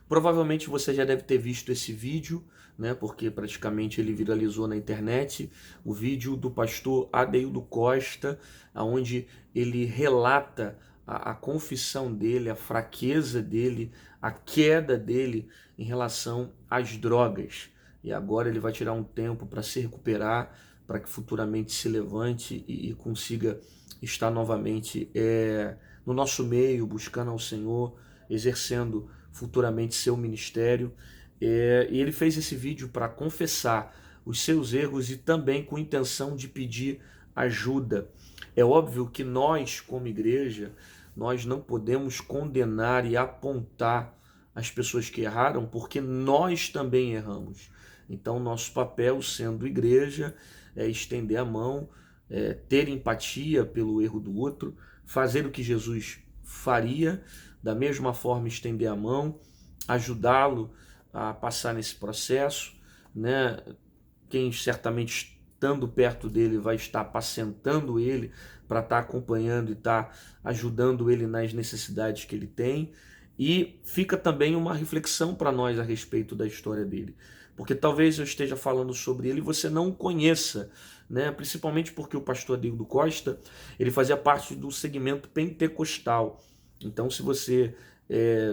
Provavelmente você já deve ter visto esse vídeo, né? Porque praticamente ele viralizou na internet, o vídeo do pastor Adeildo Costa, onde ele relata a confissão dele, a fraqueza dele, a queda dele em relação às drogas. E agora ele vai tirar um tempo para se recuperar, para que futuramente se levante e consiga estar novamente no nosso meio, buscando ao Senhor, exercendo futuramente seu ministério. E ele fez esse vídeo para confessar os seus erros e também com intenção de pedir ajuda. É óbvio que nós, como igreja, nós não podemos condenar e apontar as pessoas que erraram, porque nós também erramos. Então, nosso papel, sendo igreja, é estender a mão, ter empatia pelo erro do outro, fazer o que Jesus faria, da mesma forma estender a mão, ajudá-lo a passar nesse processo, né? Quem certamente estando perto dele vai estar apacentando ele para estar acompanhando e estar ajudando ele nas necessidades que ele tem. E fica também uma reflexão para nós a respeito da história dele, porque talvez eu esteja falando sobre ele e você não o conheça, né? Principalmente porque o pastor Adeildo Costa, ele fazia parte do segmento pentecostal. Então, se você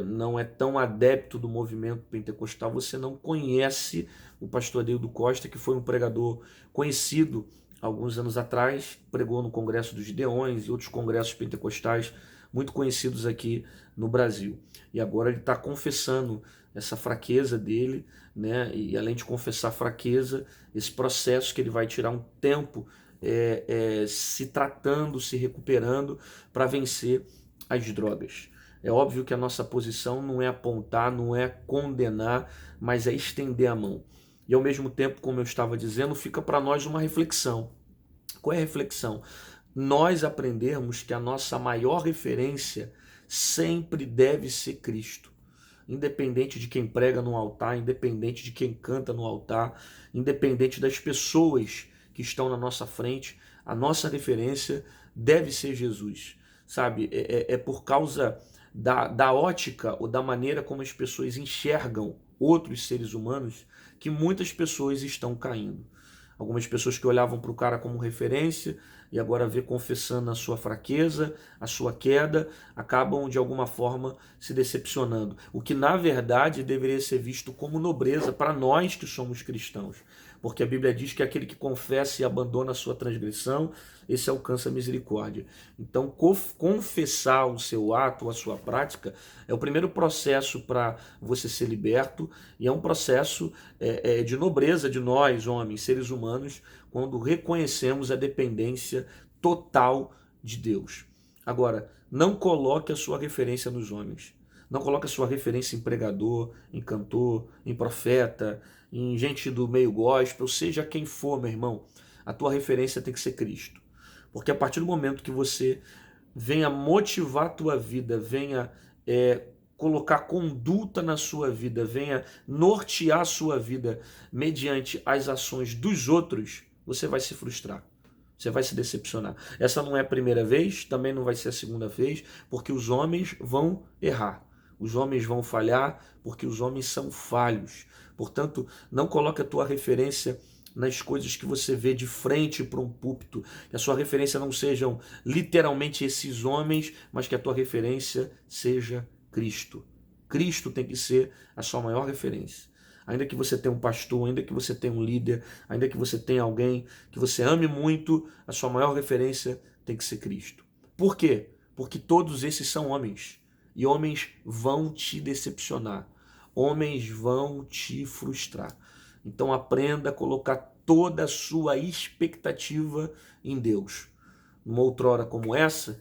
não é tão adepto do movimento pentecostal, você não conhece o pastor Adeildo Costa, que foi um pregador conhecido alguns anos atrás, pregou no Congresso dos Gideões e outros congressos pentecostais muito conhecidos aqui no Brasil. E agora ele está confessando essa fraqueza dele, né? E além de confessar a fraqueza, esse processo que ele vai tirar um tempo se tratando, se recuperando para vencer as drogas. É óbvio que a nossa posição não é apontar, não é condenar, mas é estender a mão. E ao mesmo tempo, como eu estava dizendo, fica para nós uma reflexão. Qual é a reflexão? Nós aprendermos que a nossa maior referência sempre deve ser Cristo. Independente de quem prega no altar, independente de quem canta no altar, independente das pessoas que estão na nossa frente, a nossa referência deve ser Jesus. Sabe? É por causa da ótica ou da maneira como as pessoas enxergam outros seres humanos que muitas pessoas estão caindo. Algumas pessoas que olhavam para o cara como referência e agora vê confessando a sua fraqueza, a sua queda, acabam de alguma forma se decepcionando. O que na verdade deveria ser visto como nobreza para nós que somos cristãos. Porque a Bíblia diz que aquele que confessa e abandona a sua transgressão, esse alcança a misericórdia. Então, confessar o seu ato, a sua prática, é o primeiro processo para você ser liberto e é um processo de nobreza de nós, homens, seres humanos, quando reconhecemos a dependência total de Deus. Agora, não coloque a sua referência nos homens. Não coloque a sua referência em pregador, em cantor, em profeta, em gente do meio gospel, seja quem for, meu irmão. A tua referência tem que ser Cristo. Porque a partir do momento que você venha motivar a tua vida, venha colocar conduta na sua vida, venha nortear a sua vida mediante as ações dos outros, você vai se frustrar. Você vai se decepcionar. Essa não é a primeira vez, também não vai ser a segunda vez, porque os homens vão errar. Os homens vão falhar, porque os homens são falhos. Portanto, não coloque a tua referência nas coisas que você vê de frente para um púlpito. Que a sua referência não sejam literalmente esses homens, mas que a tua referência seja Cristo. Cristo tem que ser a sua maior referência. Ainda que você tenha um pastor, ainda que você tenha um líder, ainda que você tenha alguém que você ame muito, a sua maior referência tem que ser Cristo. Por quê? Porque todos esses são homens. E homens vão te decepcionar. Homens vão te frustrar. Então aprenda a colocar toda a sua expectativa em Deus. Numa outrora como essa,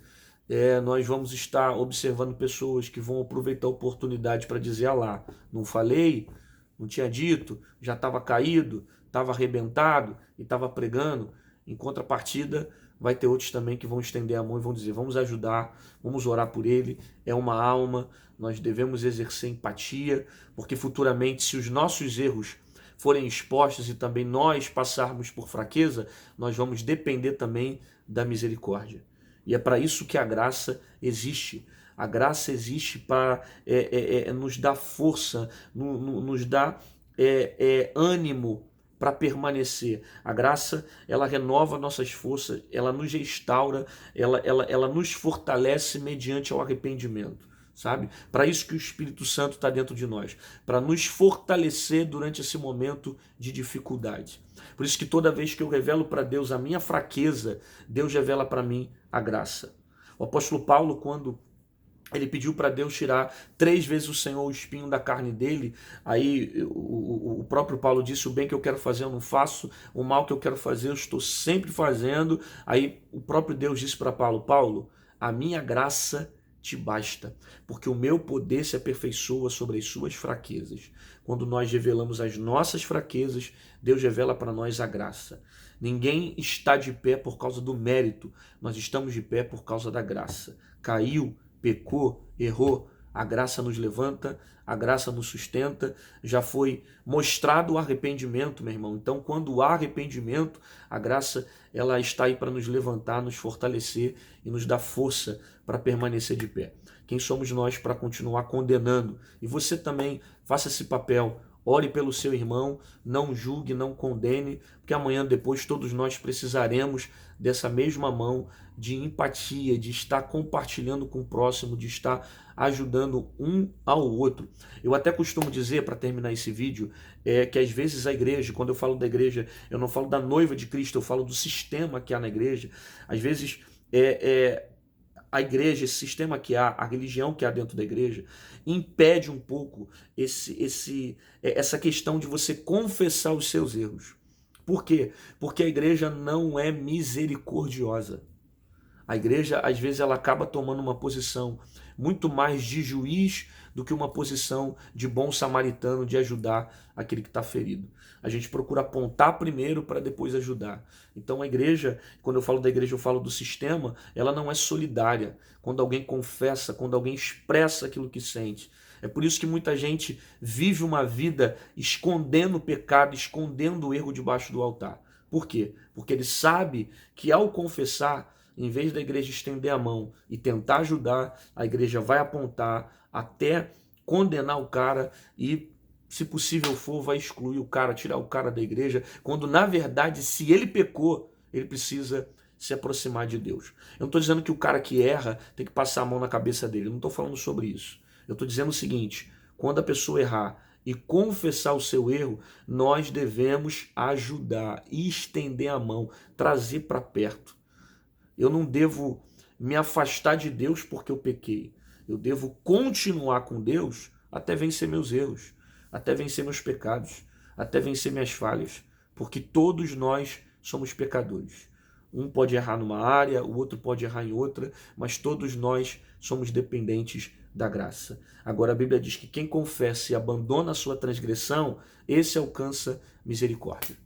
nós vamos estar observando pessoas que vão aproveitar a oportunidade para dizer: ah lá, não falei, não tinha dito, já estava caído, estava arrebentado e estava pregando. Em contrapartida, vai ter outros também que vão estender a mão e vão dizer: vamos ajudar, vamos orar por ele, é uma alma, nós devemos exercer empatia, porque futuramente, se os nossos erros forem expostos e também nós passarmos por fraqueza, nós vamos depender também da misericórdia. E é para isso que a graça existe. A graça existe para nos dar força, nos dar ânimo para permanecer. A graça, ela renova nossas forças, ela nos restaura, ela nos fortalece mediante o arrependimento, sabe? Para isso que o Espírito Santo está dentro de nós, para nos fortalecer durante esse momento de dificuldade. Por isso que toda vez que eu revelo para Deus a minha fraqueza, Deus revela para mim a graça. O apóstolo Paulo, quando ele pediu para Deus tirar 3 vezes o Senhor o espinho da carne dele. Aí o próprio Paulo disse: o bem que eu quero fazer eu não faço, o mal que eu quero fazer eu estou sempre fazendo. Aí o próprio Deus disse para Paulo: Paulo, a minha graça te basta, porque o meu poder se aperfeiçoa sobre as suas fraquezas. Quando nós revelamos as nossas fraquezas, Deus revela para nós a graça. Ninguém está de pé por causa do mérito, nós estamos de pé por causa da graça. Caiu, pecou, errou, a graça nos levanta, a graça nos sustenta, já foi mostrado o arrependimento, meu irmão. Então, quando há arrependimento, a graça ela está aí para nos levantar, nos fortalecer e nos dar força para permanecer de pé. Quem somos nós para continuar condenando? E você também faça esse papel. Ore pelo seu irmão, não julgue, não condene, porque amanhã depois todos nós precisaremos dessa mesma mão de empatia, de estar compartilhando com o próximo, de estar ajudando um ao outro. Eu até costumo dizer, para terminar esse vídeo, que às vezes a igreja, quando eu falo da igreja, eu não falo da noiva de Cristo, eu falo do sistema que há na igreja. Às vezes a igreja, esse sistema que há, a religião que há dentro da igreja, impede um pouco essa questão de você confessar os seus erros. Por quê? Porque a igreja não é misericordiosa. A igreja, às vezes, ela acaba tomando uma posição muito mais de juiz do que uma posição de bom samaritano, de ajudar aquele que está ferido. A gente procura apontar primeiro para depois ajudar. Então a igreja, quando eu falo da igreja, eu falo do sistema, ela não é solidária. Quando alguém confessa, quando alguém expressa aquilo que sente. É por isso que muita gente vive uma vida escondendo o pecado, escondendo o erro debaixo do altar. Por quê? Porque ele sabe que ao confessar, em vez da igreja estender a mão e tentar ajudar, a igreja vai apontar até condenar o cara e, se possível for, vai excluir o cara, tirar o cara da igreja, quando na verdade, se ele pecou, ele precisa se aproximar de Deus. Eu não estou dizendo que o cara que erra tem que passar a mão na cabeça dele, eu não estou falando sobre isso. Eu estou dizendo o seguinte: quando a pessoa errar e confessar o seu erro, nós devemos ajudar e estender a mão, trazer para perto. Eu não devo me afastar de Deus porque eu pequei. Eu devo continuar com Deus até vencer meus erros, até vencer meus pecados, até vencer minhas falhas, porque todos nós somos pecadores. Um pode errar numa área, o outro pode errar em outra, mas todos nós somos dependentes da graça. Agora a Bíblia diz que quem confessa e abandona a sua transgressão, esse alcança misericórdia.